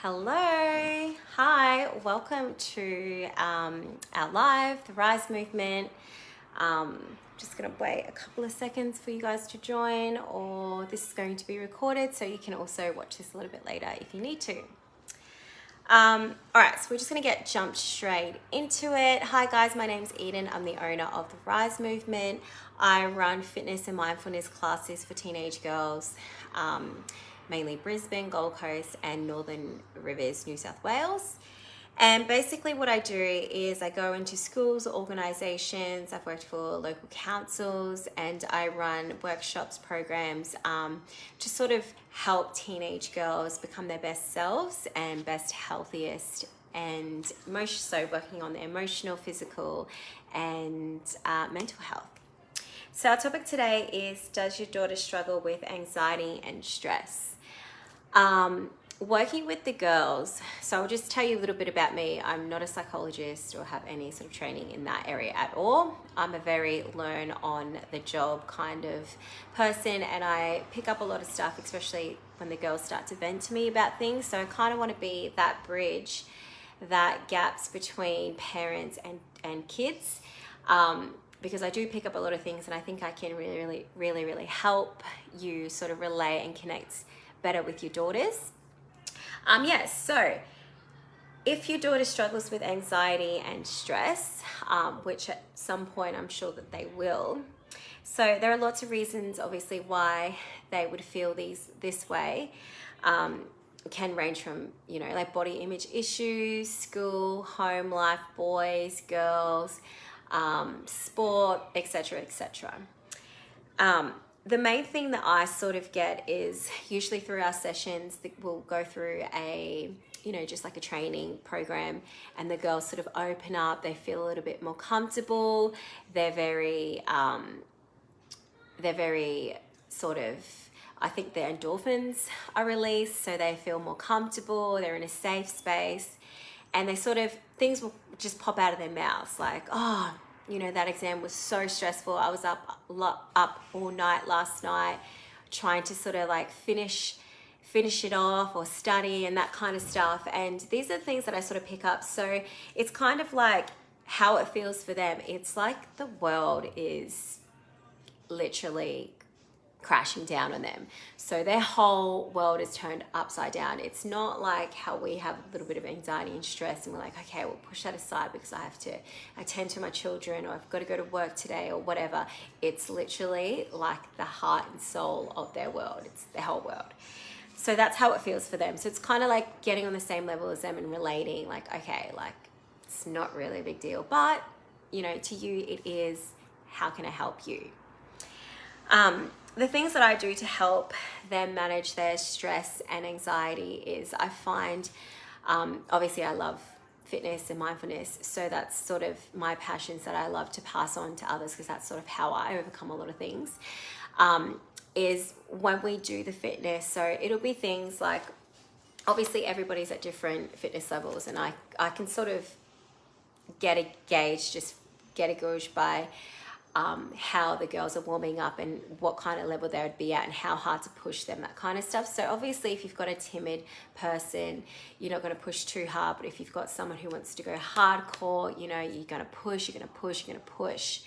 Hello, hi, welcome to our live, the Rise movement. Just gonna wait a couple of seconds for you guys to join, or this is going to be recorded so you can also watch this a little bit later if you need to. All right, so we're just gonna get jumped straight into it. Hi guys, my name's Eden. I'm the owner of the Rise movement. I run fitness and mindfulness classes for teenage girls, mainly Brisbane, Gold Coast, and Northern Rivers, New South Wales. And basically what I do is I go into schools, organizations, I've worked for local councils, and I run workshops, programs to sort of help teenage girls become their best selves and best, healthiest, and most so working on their emotional, physical, and mental health. So our topic today is, does your daughter struggle with anxiety and stress? Working with the girls, so I'll just tell you a little bit about me. I'm not a psychologist or have any sort of training in that area at all. I'm a very learn on the job kind of person, and I pick up a lot of stuff, especially when the girls start to vent to me about things. So I kind of want to be that bridge that gaps between parents and kids, because I do pick up a lot of things, and I think I can really help you sort of relate and connect better with your daughters. So if your daughter struggles with anxiety and stress, which at some point I'm sure that they will, so there are lots of reasons obviously why they would feel this way. Can range from, like body image issues, school, home life, boys, girls, sport, etc. The main thing that I sort of get is usually through our sessions that we'll go through just like a training program, and the girls sort of open up, they feel a little bit more comfortable. They're very sort of, I think their endorphins are released, so they feel more comfortable, they're in a safe space, and they sort of, things will just pop out of their mouths like, oh, that exam was so stressful. I was up all night last night trying to sort of like finish it off or study and that kind of stuff. And these are things that I sort of pick up. So it's kind of like how it feels for them. It's like the world is literally crashing down on them. So their whole world is turned upside down. It's not like how we have a little bit of anxiety and stress and we're like, okay, we'll push that aside because I have to attend to my children, or I've got to go to work today, or whatever. It's literally like the heart and soul of their world. It's their whole world. So that's how it feels for them. So it's kind of like getting on the same level as them and relating, like, okay, like it's not really a big deal, but to you it is. How can I help you? The things that I do to help them manage their stress and anxiety is I find, obviously I love fitness and mindfulness, so that's sort of my passions that I love to pass on to others, because that's sort of how I overcome a lot of things, is when we do the fitness. So it'll be things like, obviously everybody's at different fitness levels, and I can sort of get a gauge by how the girls are warming up and what kind of level they would be at and how hard to push them, that kind of stuff. So obviously if you've got a timid person, you're not going to push too hard, but if you've got someone who wants to go hardcore, you're going to push.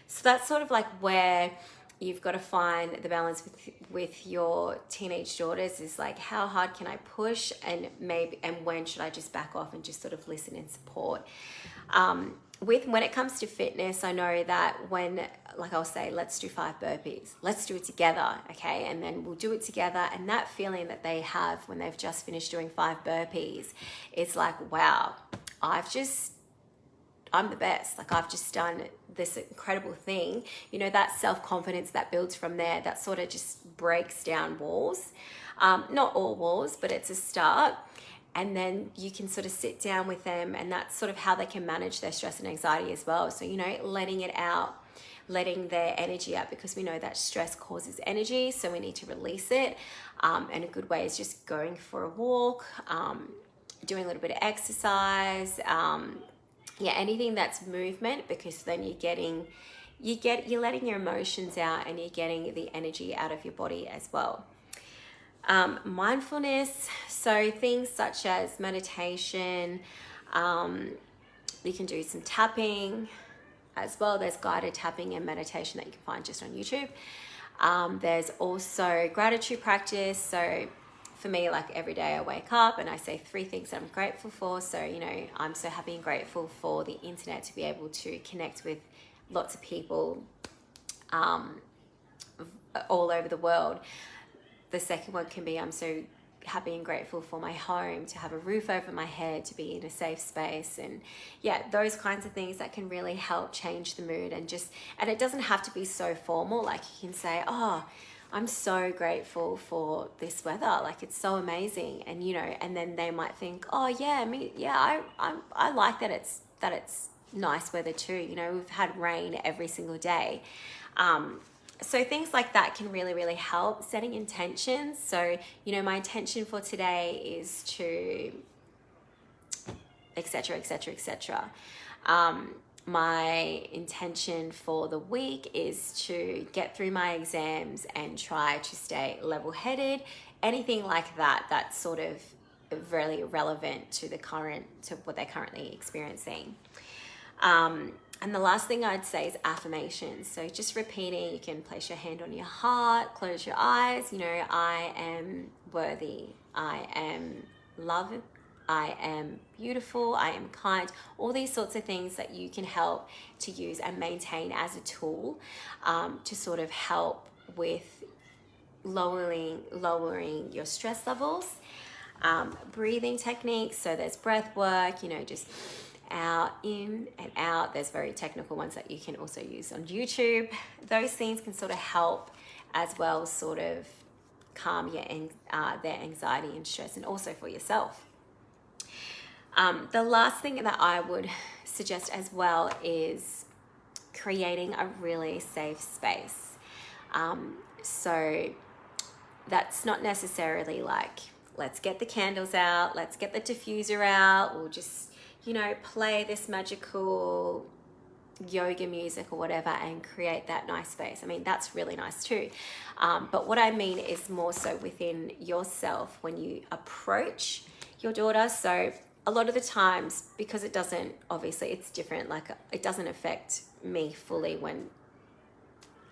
So that's sort of like where you've got to find the balance with your teenage daughters, is like, how hard can I push, and when should I just back off and just sort of listen and support. When it comes to fitness, I know that like I'll say, let's do 5 burpees, let's do it together, okay? And then we'll do it together, and that feeling that they have when they've just finished doing 5 burpees, it's like, wow, I'm the best. Like, I've just done this incredible thing. That self-confidence that builds from there, that sort of just breaks down walls. Not all walls, but it's a start. And then you can sort of sit down with them, and that's sort of how they can manage their stress and anxiety as well. So, letting it out, letting their energy out, because we know that stress causes energy, so we need to release it. And a good way is just going for a walk, doing a little bit of exercise, anything that's movement, because then you're letting your emotions out and you're getting the energy out of your body as well. Mindfulness, so things such as meditation, you can do some tapping as well. There's guided tapping and meditation that you can find just on YouTube. There's also gratitude practice. So for me, like every day I wake up and I say 3 things that I'm grateful for. So, you know, I'm so happy and grateful for the internet to be able to connect with lots of people all over the world. The second one can be I'm so happy and grateful for my home, to have a roof over my head, to be in a safe space, and yeah, those kinds of things that can really help change the mood. And it doesn't have to be so formal. Like you can say, oh, I'm so grateful for this weather, like it's so amazing, and you know, and then they might think, oh yeah, I like that it's nice weather too. You know, we've had rain every single day. So things like that can really, really help. Setting intentions. So, you know, my intention for today is to, etc., etc., etc. My intention for the week is to get through my exams and try to stay level-headed. Anything like that, that's sort of really relevant to what they're currently experiencing. And the last thing I'd say is affirmations. So just repeating, you can place your hand on your heart, close your eyes. You know, I am worthy, I am loved, I am beautiful, I am kind. All these sorts of things that you can help to use and maintain as a tool to sort of help with lowering your stress levels. Breathing techniques. So there's breath work, you know, just out, in and out. There's very technical ones that you can also use on YouTube. Those things can sort of help as well, sort of calm their anxiety and stress, and also for yourself. The last thing that I would suggest as well is creating a really safe space. So that's not necessarily like, let's get the candles out, let's get the diffuser out, or just, you know, play this magical yoga music or whatever and create that nice space. I mean, that's really nice too. But what I mean is more so within yourself when you approach your daughter. So a lot of the times, because it doesn't, obviously it's different, like it doesn't affect me fully when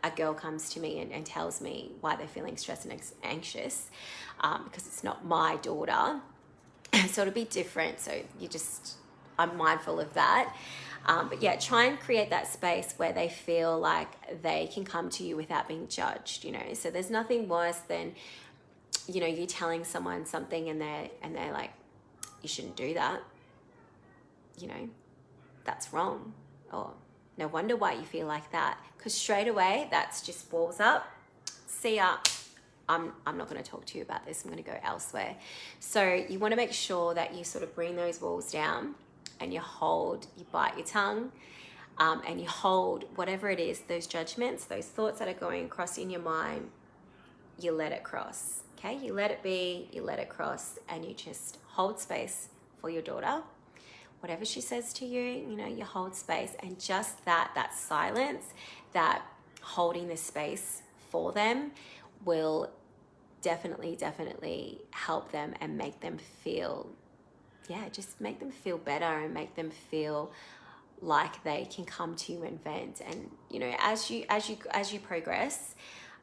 a girl comes to me and tells me why they're feeling stressed and anxious, because it's not my daughter. So it'll be different. So I'm mindful of that. But yeah, try and create that space where they feel like they can come to you without being judged, you know. So there's nothing worse than, you know, you telling someone something and they're like, you shouldn't do that. You know, that's wrong. Or no wonder why you feel like that. Because straight away, that's just walls up. See ya. I'm not going to talk to you about this. I'm going to go elsewhere. So you want to make sure that you sort of bring those walls down, and you bite your tongue, and you hold whatever it is, those judgments, those thoughts that are going across in your mind, you let it cross, okay? You let it be, you let it cross, and you just hold space for your daughter. Whatever she says to you, you know, you hold space, and just that silence, that holding the space for them will definitely help them and make them feel, just make them feel better and make them feel like they can come to you and vent. And you know, as you progress,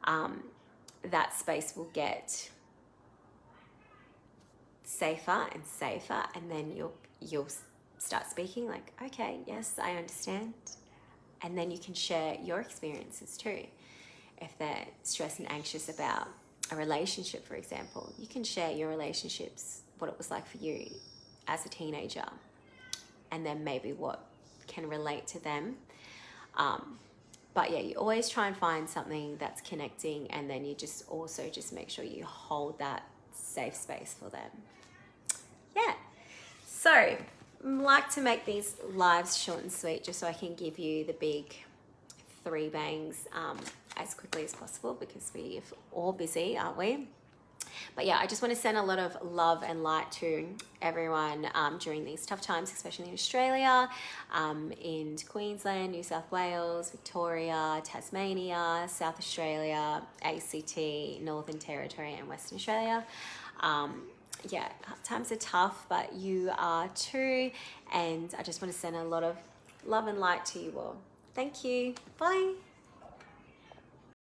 that space will get safer and safer, and then you'll start speaking like, okay, yes, I understand. And then you can share your experiences too. If they're stressed and anxious about a relationship, for example, you can share your relationships, what it was like for you as a teenager, and then maybe what can relate to them. But yeah, you always try and find something that's connecting, and then you just make sure you hold that safe space for them. Yeah. So I like to make these lives short and sweet, just so I can give you the big 3 bangs as quickly as possible, because we're all busy, aren't we? But yeah, I just want to send a lot of love and light to everyone during these tough times, especially in Australia, in Queensland, New South Wales, Victoria, Tasmania, South Australia, ACT, Northern Territory, and Western Australia. Yeah, times are tough, but you are too. And I just want to send a lot of love and light to you all. Thank you. Bye.